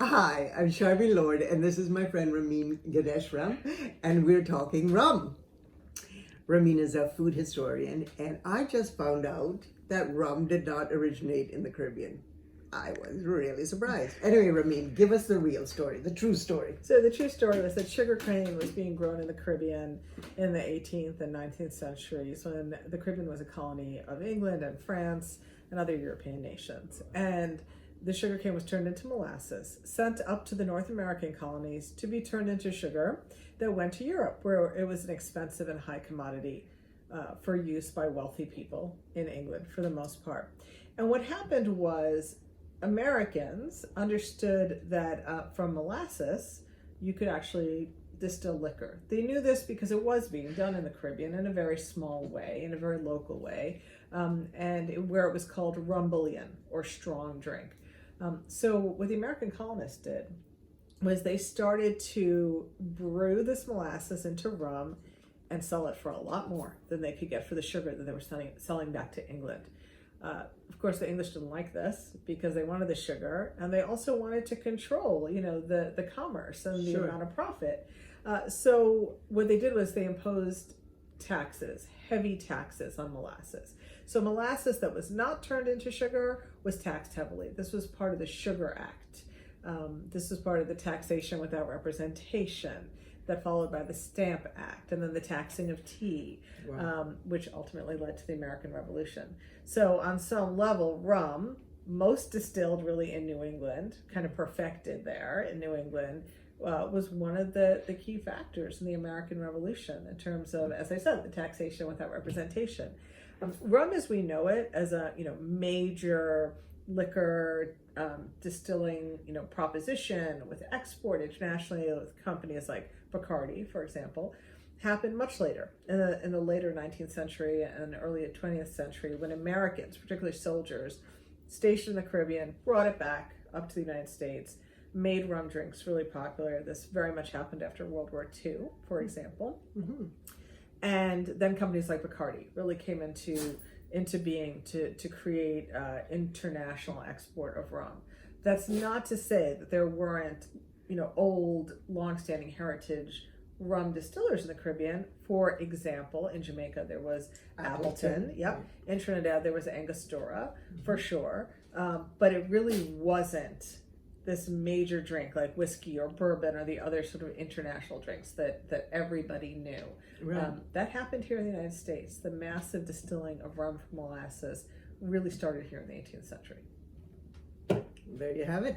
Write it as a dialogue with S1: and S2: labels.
S1: Hi, I'm Sharvi Lord, and this is my friend Ramin Ganeshram, and we're talking rum. Ramin is a food historian, and I just found out that rum did not originate in the Caribbean. I was really surprised. Anyway, Ramin, give us the real story, the true story.
S2: So the true story was that sugar cane was being grown in the Caribbean in the 18th and 19th centuries when the Caribbean was a colony of England and France and other European nations. And the sugar cane was turned into molasses, sent up to the North American colonies to be turned into sugar that went to Europe, where it was an expensive and high commodity for use by wealthy people in England for the most part. And what happened was Americans understood that from molasses, you could actually distill liquor. They knew this because it was being done in the Caribbean in a very small way, in a very local way, where it was called rum bouillon or strong drink. So what the American colonists did was they started to brew this molasses into rum and sell it for a lot more than they could get for the sugar that they were selling back to England. Of course, the English didn't like this because they wanted the sugar, and they also wanted to control, the commerce and the amount of profit. So what they did was they imposed taxes, heavy taxes on molasses. So molasses that was not turned into sugar was taxed heavily. This was part of the Sugar Act. This was part of the taxation without representation that followed by the Stamp Act, and then the taxing of tea, wow. Which ultimately led to the American Revolution. So on some level, rum, most distilled really in New England, kind of perfected there in New England, was one of the key factors in the American Revolution in terms of, as I said, the taxation without representation. Rum as we know it as a major liquor distilling proposition with export internationally with companies like Bacardi, for example, happened much later in the later 19th century and early 20th century, when Americans, particularly soldiers stationed in the Caribbean, brought it back up to the United States, made rum drinks really popular. This very much happened after World War II, for example. Mm-hmm. And then companies like Bacardi really came into being to create international export of rum. That's not to say that there weren't, old, long-standing heritage rum distillers in the Caribbean. For example, in Jamaica there was Appleton. Yep. In Trinidad there was Angostura, for sure. But it really wasn't this major drink like whiskey or bourbon or the other sort of international drinks that everybody knew. Right. That happened here in the United States. The massive distilling of rum from molasses really started here in the 18th century.
S1: There you have it.